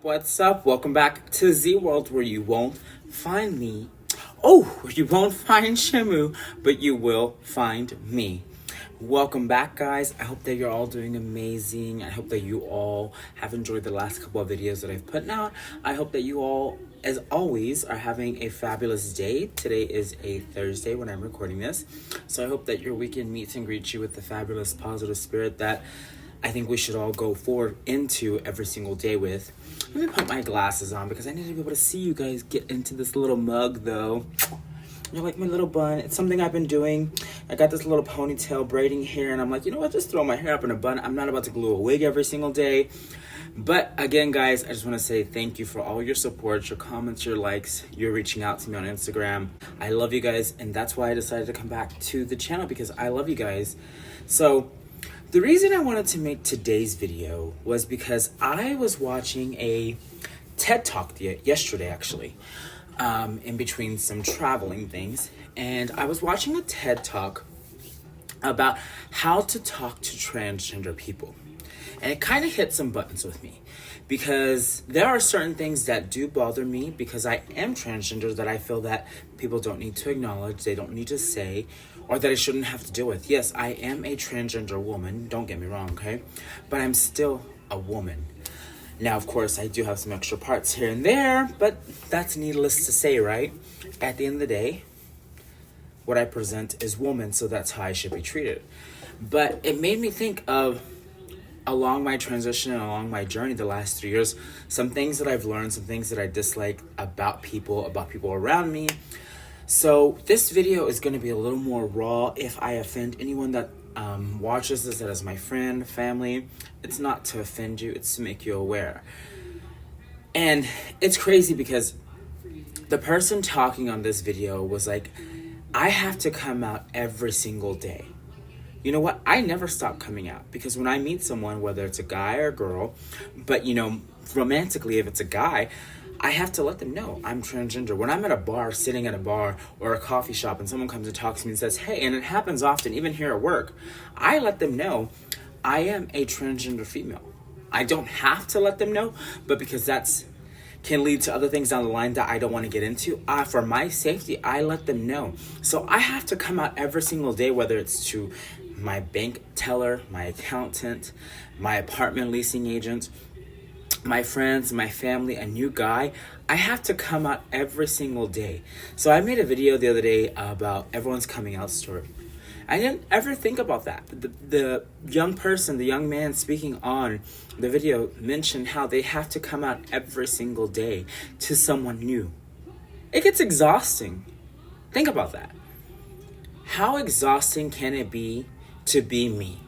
What's up? Welcome back to Z World, where you won't find me. Oh, you won't find Shamu, but you will find me. Welcome back, guys. I hope that you're all doing amazing. I hope that you all have enjoyed the last couple of videos that I've put out. I hope that you all, as always, are having a fabulous day. Today is a Thursday when I'm recording this. So I hope that your weekend meets and greets you with the fabulous positive spirit that I think we should all go forward into every single day with. Let me put my glasses on because I need to be able to see you guys get into this little mug, though. You're like my little bun. It's something I've been doing. I got this little ponytail braiding hair, and I'm like, you know what? Just throw my hair up in a bun. I'm not about to glue a wig every single day. But again, guys, I just want to say thank you for all your support, your comments, your likes, your reaching out to me on Instagram. I love you guys, and that's why I decided to come back to the channel, because I love you guys. So the reason I wanted to make today's video was because I was watching a TED Talk yesterday, actually, in between some traveling things. And I was watching a TED Talk about how to talk to transgender people. And it kind of hit some buttons with me, because there are certain things that do bother me because I am transgender that I feel that people don't need to acknowledge, they don't need to say, or that I shouldn't have to deal with. Yes, I am a transgender woman, don't get me wrong, okay? But I'm still a woman. Now, of course, I do have some extra parts here and there, but that's needless to say, right? At the end of the day, what I present is woman, so that's how I should be treated. But it made me think of, along my transition and along my journey the last 3 years, some things that I've learned, some things that I dislike about people around me. So this video is going to be a little more raw. If I offend anyone that watches this that is my friend, family, it's not to offend you, it's to make you aware. And it's crazy because the person talking on this video was like, I have to come out every single day. You know what? I never stop coming out, because when I meet someone, whether it's a guy or a girl, but romantically, if it's a guy, I have to let them know I'm transgender. When I'm at a bar, sitting at a bar or a coffee shop, and someone comes and talks to me and says, hey, and it happens often, even here at work, I let them know I am a transgender female. I don't have to let them know, but because that's can lead to other things down the line that I don't want to get into. For my safety, I let them know. So I have to come out every single day, whether it's to my bank teller, my accountant, my apartment leasing agent, my friends, my family, a new guy. I have to come out every single day. So I made a video the other day about everyone's coming out story. I didn't ever think about that. The young person, the young man speaking on the video mentioned how they have to come out every single day to someone new. It gets exhausting. Think about that. How exhausting can it be to be me?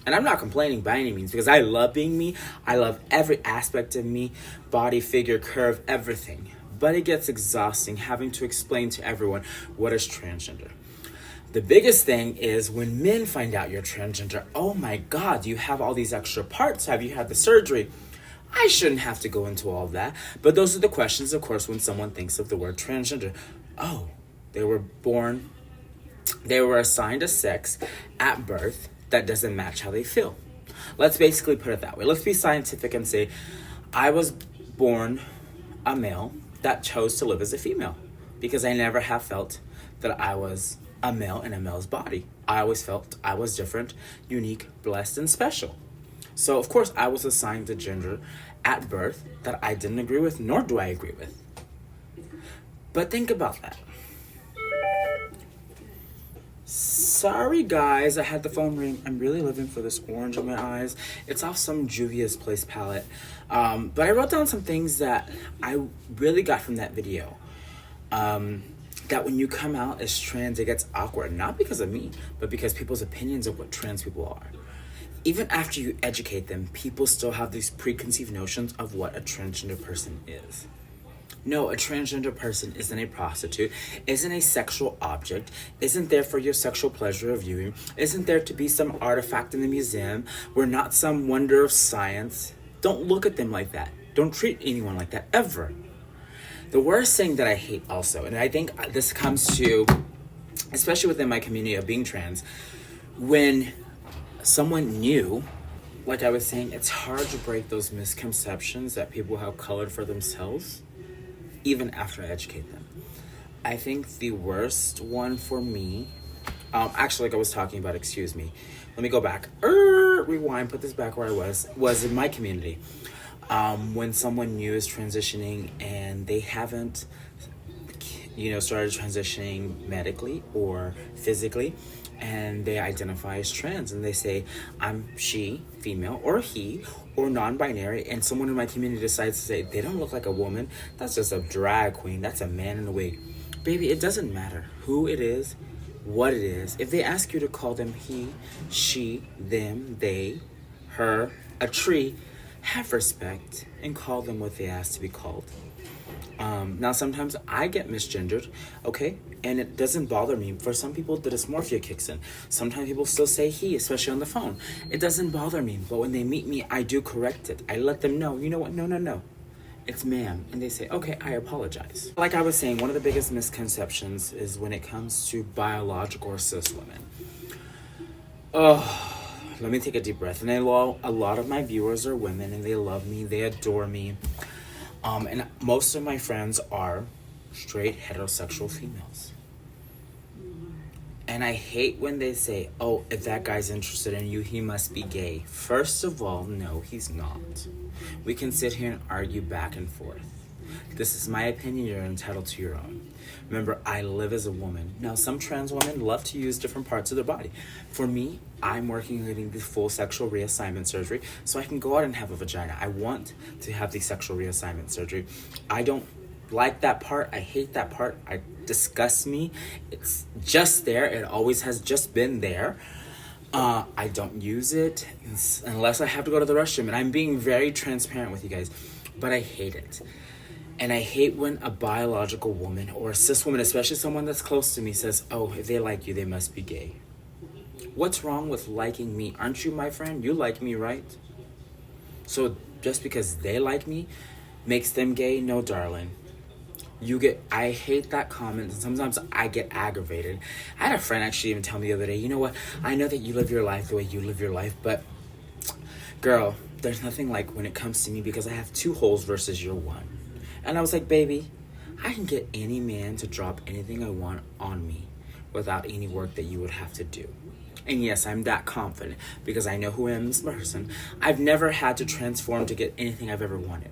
And I'm not complaining by any means, because I love being me. I love every aspect of me, body, figure, curve, everything. But it gets exhausting having to explain to everyone what is transgender. The biggest thing is when men find out you're transgender. Oh my God, you have all these extra parts. Have you had the surgery? I shouldn't have to go into all of that. But those are the questions, of course, when someone thinks of the word transgender. Oh, they were assigned a sex at birth that doesn't match how they feel. Let's basically put it that way. Let's be scientific and say, I was born a male that chose to live as a female, because I never have felt that I was a male in a male's body. I always felt I was different, unique, blessed, and special. So, of course, I was assigned a gender at birth that I didn't agree with, nor do I agree with. But think about that. Sorry, guys, I had the phone ring. I'm really living for this orange in my eyes. It's off some Juvia's Place palette. But I wrote down some things that I really got from that video. That when you come out as trans, it gets awkward. Not because of me, but because people's opinions of what trans people are. Even after you educate them, people still have these preconceived notions of what a transgender person is. No, a transgender person isn't a prostitute, isn't a sexual object, isn't there for your sexual pleasure of viewing, isn't there to be some artifact in the museum. We're not some wonder of science. Don't look at them like that. Don't treat anyone like that, ever. The worst thing that I hate also, and I think this comes to, especially within my community of being trans, when someone new like I was saying, it's hard to break those misconceptions that people have colored for themselves, even after I educate them. I think the worst one for me, actually, like I was talking about, excuse me. Let me go back. Rewind, put this back where I was in my community. When someone new is transitioning and they haven't, started transitioning medically or physically, and they identify as trans and they say, I'm she, female, or he, or non-binary, and someone in my community decides to say, they don't look like a woman, that's just a drag queen, that's a man in a wig. Baby, it doesn't matter who it is, what it is. If they ask you to call them he, she, them, they, her, a tree, have respect and call them what they ask to be called. Now, sometimes I get misgendered, okay? And it doesn't bother me. For some people, the dysmorphia kicks in. Sometimes people still say he, especially on the phone. It doesn't bother me. But when they meet me, I do correct it. I let them know, you know what? No. It's ma'am. And they say, okay, I apologize. Like I was saying, one of the biggest misconceptions is when it comes to biological or cis women. Oh, let me take a deep breath. And a lot of my viewers are women, and they love me. They adore me. And most of my friends are straight heterosexual females. And I hate when they say, oh, if that guy's interested in you, he must be gay. First of all, no, he's not. We can sit here and argue back and forth. This is my opinion, you're entitled to your own. Remember, I live as a woman. Now, some trans women love to use different parts of their body. For me, I'm working on getting the full sexual reassignment surgery so I can go out and have a vagina. I want to have the sexual reassignment surgery. I don't like that part. I hate that part. It disgusts me. It's just there. It always has just been there. I don't use it unless I have to go to the restroom. And I'm being very transparent with you guys. But I hate it. And I hate when a biological woman or a cis woman, especially someone that's close to me, says, oh, if they like you, they must be gay. What's wrong with liking me? Aren't you my friend? You like me, right? So just because they like me makes them gay? No, darling. I hate that comment, and sometimes I get aggravated. I had a friend actually even tell me the other day, you know what? I know that you live your life the way you live your life, but girl, there's nothing like when it comes to me because I have 2 holes versus your 1. And I was like, baby, I can get any man to drop anything I want on me without any work that you would have to do. And yes, I'm that confident because I know who I am as a person. I've never had to transform to get anything I've ever wanted.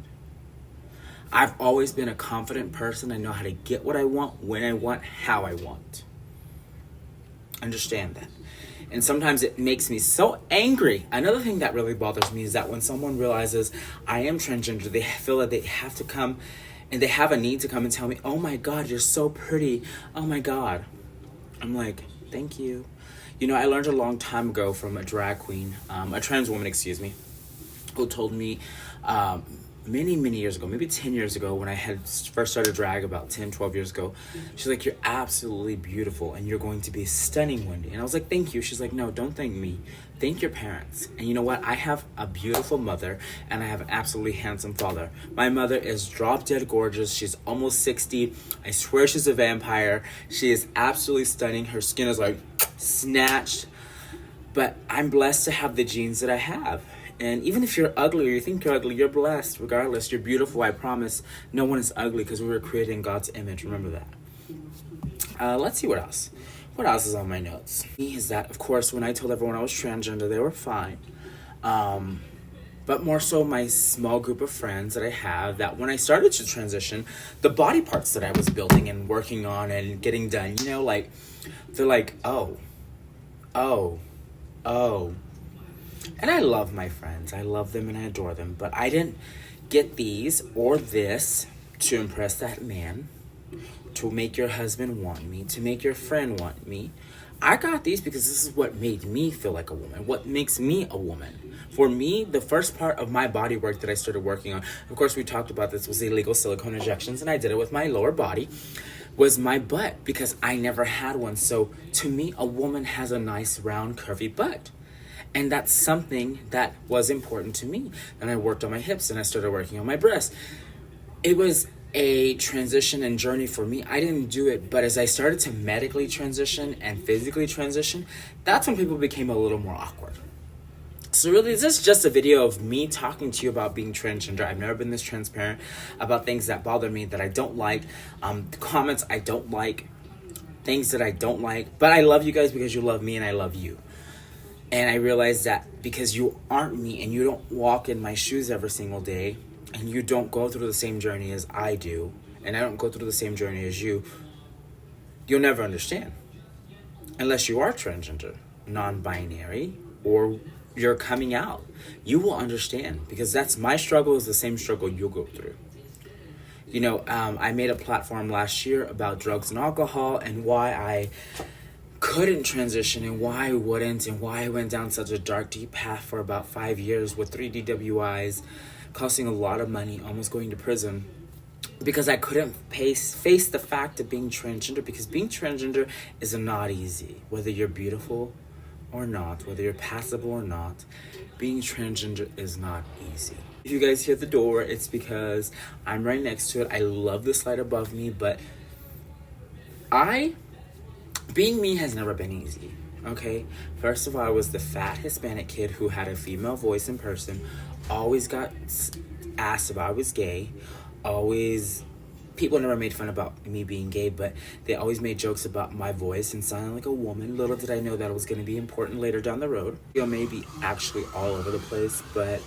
I've always been a confident person. I know how to get what I want, when I want, how I want. Understand that. And sometimes it makes me so angry. Another thing that really bothers me is that when someone realizes I am transgender, they feel that they have to come and they have a need to come and tell me, oh my God, you're so pretty. Oh my God. I'm like, thank you. I learned a long time ago from a drag queen, a trans woman, who told me many years ago, maybe 10 years ago, when I had first started drag about 10, 12 years ago, she's like, you're absolutely beautiful and you're going to be stunning one day. And I was like, thank you. She's like, no, don't thank me. Thank your parents. And you know what? I have a beautiful mother and I have an absolutely handsome father. My mother is drop dead gorgeous. She's almost 60. I swear she's a vampire. She is absolutely stunning. Her skin is like snatched. But I'm blessed to have the genes that I have. And even if you're ugly or you think you're ugly, you're blessed. Regardless, you're beautiful. I promise no one is ugly because we were created in God's image. Remember that. Let's see what else. What else is on my notes? Is that, of course, when I told everyone I was transgender, they were fine. But more so my small group of friends that I have, that when I started to transition, the body parts that I was building and working on and getting done, they're like, oh. And I love my friends. I love them and I adore them. But I didn't get these or this to impress that man, to make your husband want me, to make your friend want me. I got these because this is what made me feel like a woman, what makes me a woman. For me, the first part of my body work that I started working on, of course we talked about this, was illegal silicone injections, and I did it with my lower body, was my butt, because I never had one. So to me, a woman has a nice round curvy butt. And that's something that was important to me. And I worked on my hips and I started working on my breasts. It was a transition and journey for me. I didn't do it, but as I started to medically transition and physically transition, that's when people became a little more awkward. So really, this is just a video of me talking to you about being transgender. I've never been this transparent about things that bother me, that I don't like, comments I don't like, things that I don't like. But I love you guys because you love me and I love you. And I realize that because you aren't me and you don't walk in my shoes every single day, and you don't go through the same journey as I do, and I don't go through the same journey as you, you'll never understand. Unless you are transgender, non-binary, or you're coming out. You will understand, because that's my struggle is the same struggle you'll go through. You know, I made a platform last year about drugs and alcohol and why I couldn't transition and why I wouldn't, and why I went down such a dark, deep path for about 5 years with 3 DWIs, costing a lot of money, almost going to prison, because I couldn't face the fact of being transgender, because being transgender is not easy. Whether you're beautiful or not, whether you're passable or not, being transgender is not easy. If you guys hear the door, it's because I'm right next to it. I love this light above me, but being me has never been easy, okay? First of all, I was the fat Hispanic kid who had a female voice in person, always got asked if I was gay, people never made fun about me being gay, but they always made jokes about my voice and sounding like a woman. Little did I know that it was going to be important later down the road. You know, maybe actually all over the place, but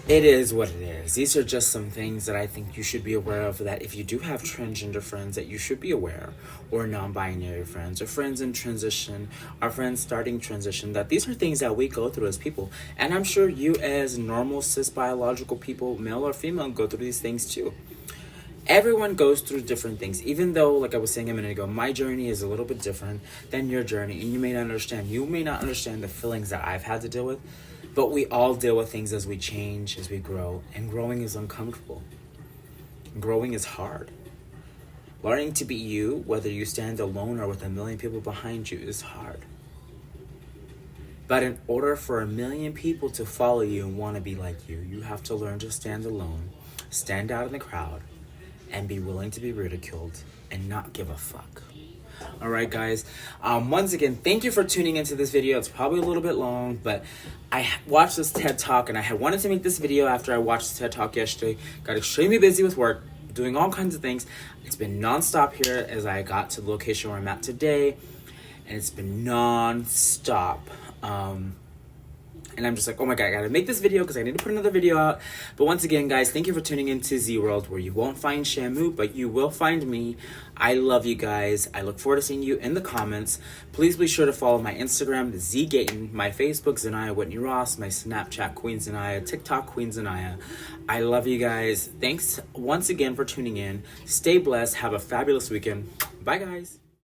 it is what it is. These are just some things that I think you should be aware of, that if you do have transgender friends that you should be aware, or non-binary friends, or friends in transition, or friends starting transition, that these are things that we go through as people. And I'm sure you as normal cis biological people, male or female, go through these things too. Everyone goes through different things, even though, like I was saying a minute ago, my journey is a little bit different than your journey, and you may not understand the feelings that I've had to deal with, but we all deal with things as we change, as we grow, and growing is uncomfortable. Growing is hard. Learning to be you, whether you stand alone or with a million people behind you, is hard. But in order for a million people to follow you and want to be like you, you have to learn to stand alone, stand out in the crowd, and be willing to be ridiculed and not give a fuck. All right, guys. Once again, thank you for tuning into this video. It's probably a little bit long, but I watched this TED Talk, and I had wanted to make this video after I watched the TED Talk yesterday. Got extremely busy with work, doing all kinds of things. It's been nonstop here as I got to the location where I'm at today, and it's been nonstop. And I'm just like, oh my God, I gotta make this video because I need to put another video out. But once again, guys, thank you for tuning into Z World, where you won't find Shamu, but you will find me. I love you guys. I look forward to seeing you in the comments. Please be sure to follow my Instagram, Z Gayton, my Facebook, Zanaya Whitney Ross, my Snapchat, Queen Zanaya, TikTok, Queen Zanaya. I love you guys. Thanks once again for tuning in. Stay blessed. Have a fabulous weekend. Bye, guys.